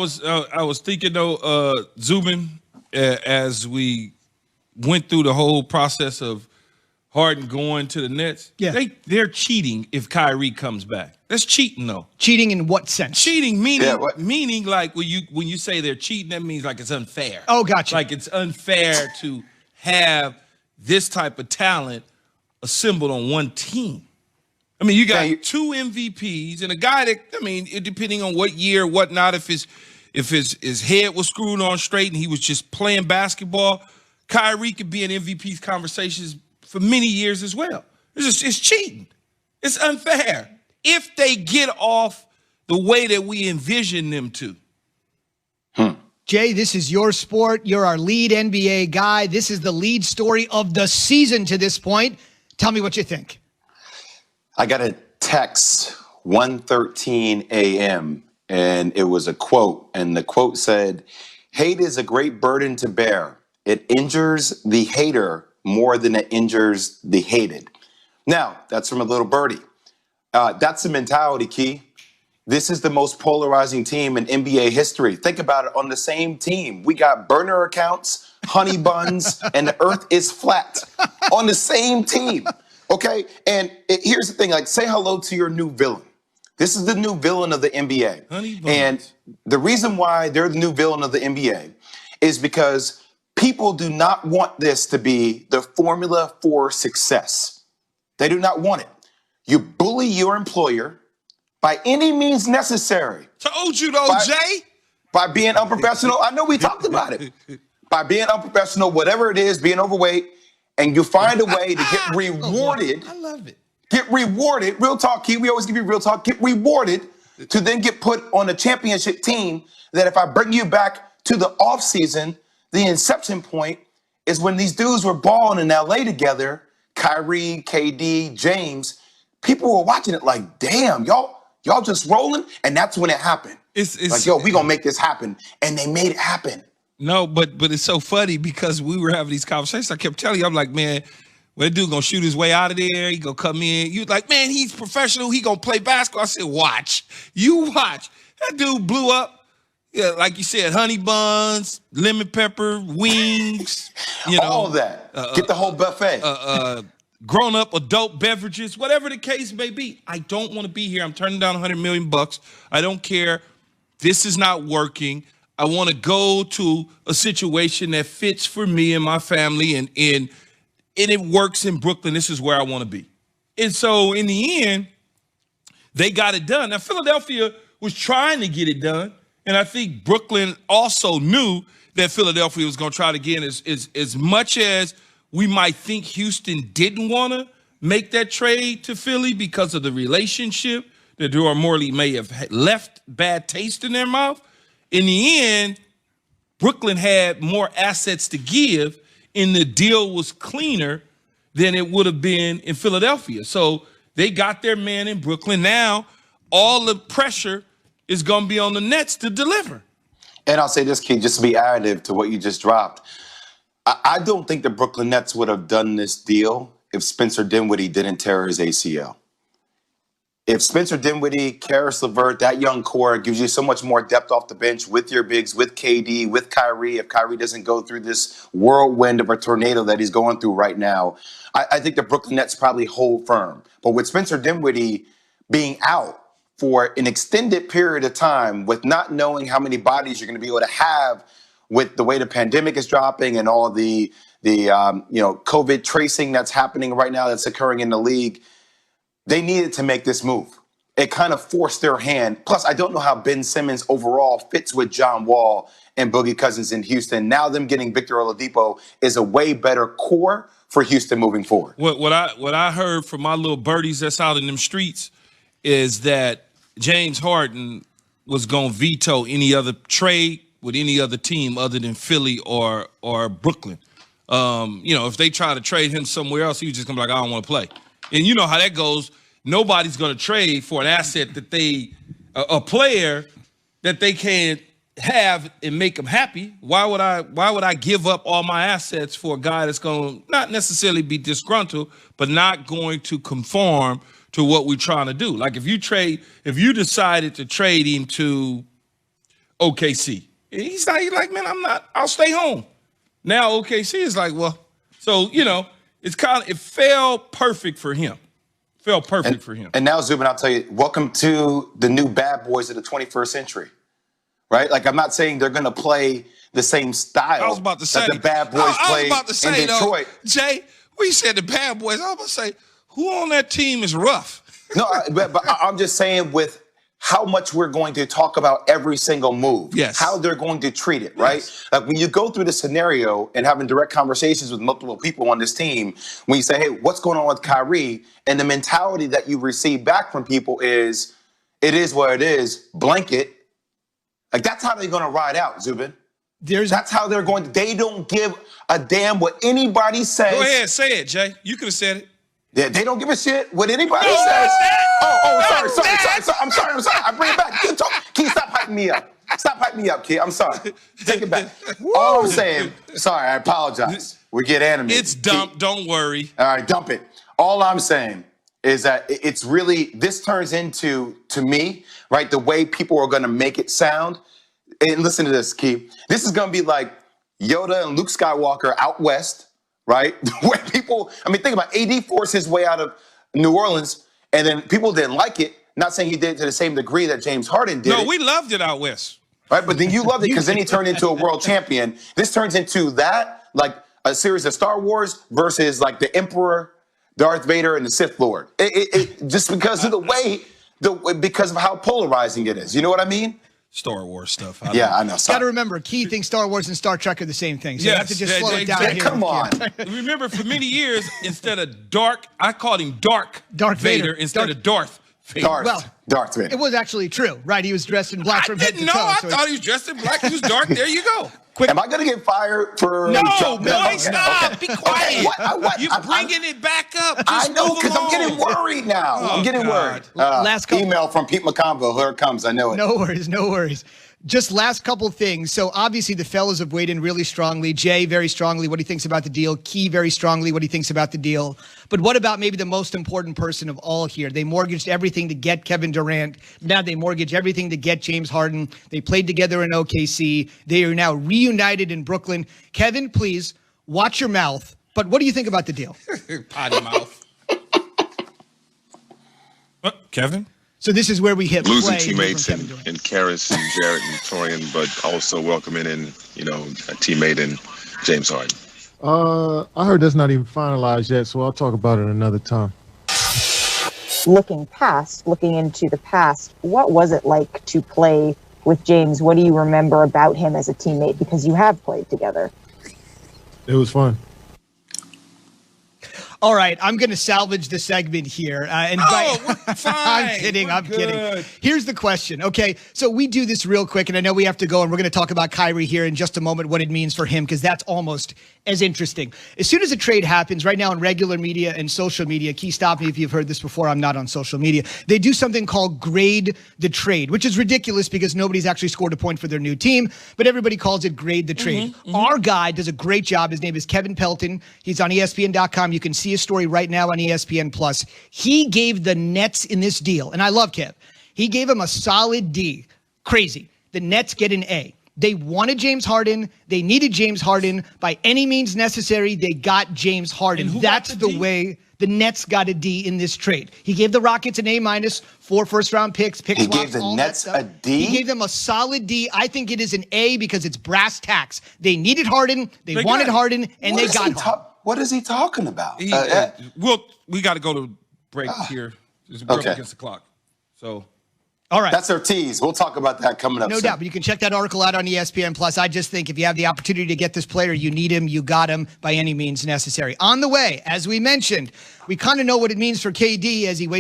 I was thinking though, Zubin, as we went through the whole process of Harden going to the Nets. Yeah. They're cheating if Kyrie comes back. That's cheating though. Cheating in what sense? Cheating meaning like when you say they're cheating, that means like it's unfair. Oh, gotcha. Like it's unfair to have this type of talent assembled on one team. I mean, you got two MVPs and a guy that, I mean, depending on what year, whatnot, if his head was screwed on straight and he was just playing basketball, Kyrie could be in MVP's conversations for many years as well. It's cheating. It's unfair if they get off the way that we envision them to. Jay, this is your sport. You're our lead NBA guy. This is the lead story of the season to this point. Tell me what you think. I got a text 1:13 a.m. and it was a quote, and the quote said, "Hate is a great burden to bear. It injures the hater more than it injures the hated." Now, that's from a little birdie. That's the mentality, Key. This is the most polarizing team in NBA history. Think about it. On the same team, we got burner accounts, honey buns, and the earth is flat on the same team. Okay? And here's the thing. Like, say hello to your new villain. This is the new villain of the NBA. Honey buns. And the reason why they're the new villain of the NBA is because people do not want this to be the formula for success. They do not want it. You bully your employer by any means necessary. Told you though, Jay. By being unprofessional. I know we talked about it. By being unprofessional, whatever it is, being overweight, and you find a way to get rewarded. I love it. Get rewarded. Real talk, Key. We always give you real talk. Get rewarded to then get put on a championship team that if I bring you back to the offseason, the inception point is when these dudes were balling in LA together, Kyrie, KD, James. People were watching it like, damn, y'all just rolling. And that's when it happened. It's like, yo, we gonna make this happen. And they made it happen. No, but it's so funny because we were having these conversations. I kept telling you, I'm like, man, well, that dude gonna shoot his way out of there. He gonna come in. You like, man, he's professional. He gonna play basketball. I said, watch. You watch. That dude blew up. Yeah, like you said, honey buns, lemon pepper, wings, all of that. Get the whole buffet. Grown-up adult beverages, whatever the case may be. I don't want to be here. I'm turning down $100 million. I don't care. This is not working. I want to go to a situation that fits for me and my family, and it works in Brooklyn. This is where I want to be. And so in the end, they got it done. Now, Philadelphia was trying to get it done. And I think Brooklyn also knew that Philadelphia was going to try to get as much as we might think Houston didn't want to make that trade to Philly because of the relationship that Durant Morley may have left bad taste in their mouth. In the end, Brooklyn had more assets to give, and the deal was cleaner than it would have been in Philadelphia. So they got their man in Brooklyn. Now all the pressure is going to be on the Nets to deliver. And I'll say this, Key, just to be additive to what you just dropped. I don't think the Brooklyn Nets would have done this deal if Spencer Dinwiddie didn't tear his ACL. If Spencer Dinwiddie, Karis LeVert, that young core gives you so much more depth off the bench with your bigs, with KD, with Kyrie, if Kyrie doesn't go through this whirlwind of a tornado that he's going through right now, I think the Brooklyn Nets probably hold firm. But with Spencer Dinwiddie being out for an extended period of time with not knowing how many bodies you're going to be able to have with the way the pandemic is dropping and all the COVID tracing that's happening right now that's occurring in the league, they needed to make this move. It kind of forced their hand. Plus, I don't know how Ben Simmons overall fits with John Wall and Boogie Cousins in Houston. Now them getting Victor Oladipo is a way better core for Houston moving forward. What I heard from my little birdies that's out in them streets is that James Harden was going to veto any other trade with any other team other than Philly or Brooklyn. If they try to trade him somewhere else, he was just going to be like, I don't want to play. And you know how that goes. Nobody's going to trade for an asset that a player that they can't have and make them happy. Why would I give up all my assets for a guy that's going to not necessarily be disgruntled, but not going to conform to what we're trying to do? Like if you decided to trade him to OKC. He's like, man, I'm not. I'll stay home. Now OKC is like, well, so it fell perfect for him. And now, Zubin, I'll tell you, welcome to the new bad boys of the 21st century, right? Like, I'm not saying they're going to play the same style I was about to say, that the bad boys played in Detroit. Though, Jay, we said the bad boys. I was about to say, who on that team is rough? No, but I'm just saying with how much we're going to talk about every single move, yes, how they're going to treat it, right? Yes. Like when you go through the scenario and having direct conversations with multiple people on this team, when you say, hey, what's going on with Kyrie? And the mentality that you receive back from people is, it is what it is, blanket. Like that's how they're going to ride out, Zubin. That's how they're going to, they don't give a damn what anybody says. Go ahead, say it, Jay. You could have said it. They don't give a shit what anybody says. Sorry. I'm sorry. I bring it back. Key, stop hyping me up. Stop hyping me up, Key. I'm sorry. Take it back. All I'm saying, sorry, I apologize. We get animated. It's dumped. Don't worry. All right, dump it. All I'm saying is that it's really, this turns into, to me, right, the way people are going to make it sound. And listen to this, Key. This is going to be like Yoda and Luke Skywalker out west. Right? Where people, think about AD forced his way out of New Orleans, and then people didn't like it. Not saying he did it to the same degree that James Harden did. No, we loved it out west. Right? But then you loved it because then he turned into a world champion. This turns into that, like a series of Star Wars versus like the Emperor, Darth Vader, and the Sith Lord. It just because of the way, because of how polarizing it is. You know what I mean? Star Wars stuff. I know. Got to remember, Key thinks Star Wars and Star Trek are the same thing. So you have to just slow it down here. Come on. Remember, for many years, instead of Dark, I called him Dark Vader instead of Darth Vader. Darth Vader. It was actually true, right? He was dressed in black from head to toe. I thought he was dressed in black. He was dark. There you go. Am I going to get fired for... No, boy, stop. Okay. Be quiet. What? You're bringing it back up. Just I know, because I'm getting worried now. I'm getting worried. Email from Pete McConville. Here it comes. I know it. No worries. Just last couple things. So obviously the fellas have weighed in really strongly. Jay, very strongly, what he thinks about the deal. Key, very strongly, what he thinks about the deal. But what about maybe the most important person of all here? They mortgaged everything to get Kevin Durant. Now they mortgage everything to get James Harden. They played together in OKC. They are now reunited in Brooklyn. Kevin, please, watch your mouth. But what do you think about the deal? Potty mouth. What, Kevin? So this is where we hit losing play teammates in Karis and Jarrett and Torian, but also welcoming in, a teammate in James Harden. I heard that's not even finalized yet, so I'll talk about it another time. Looking into the past, what was it like to play with James? What do you remember about him as a teammate? Because you have played together. It was fun. All right, I'm going to salvage the segment here. We're fine. I'm kidding. Here's the question. Okay, so we do this real quick, and I know we have to go, and we're going to talk about Kyrie here in just a moment, what it means for him, because that's almost as interesting. As soon as a trade happens, right now in regular media and social media, Key, stop me if you've heard this before, I'm not on social media, they do something called grade the trade, which is ridiculous because nobody's actually scored a point for their new team, but everybody calls it grade the trade. Our guy does a great job. His name is Kevin Pelton. He's on ESPN.com. You can see his story right now on ESPN+. He gave the Nets in this deal, and I love Kev, he gave him a solid D. Crazy. The Nets get an A. They wanted James Harden. They needed James Harden. By any means necessary, they got James Harden. That's the way the Nets got a D in this trade. He gave the Rockets an A-, 4 first-round picks. He gave the Nets a D? He gave them a solid D. I think it is an A because it's brass tacks. They needed Harden. They wanted Harden, and they got Harden. What is he talking about? We got to go to break here. We're up against the clock. So... All right. That's our tease. We'll talk about that coming up No soon. doubt, but you can check that article out on ESPN+. I just think if you have the opportunity to get this player, you need him, you got him by any means necessary. On the way, as we mentioned, we kind of know what it means for KD as he waits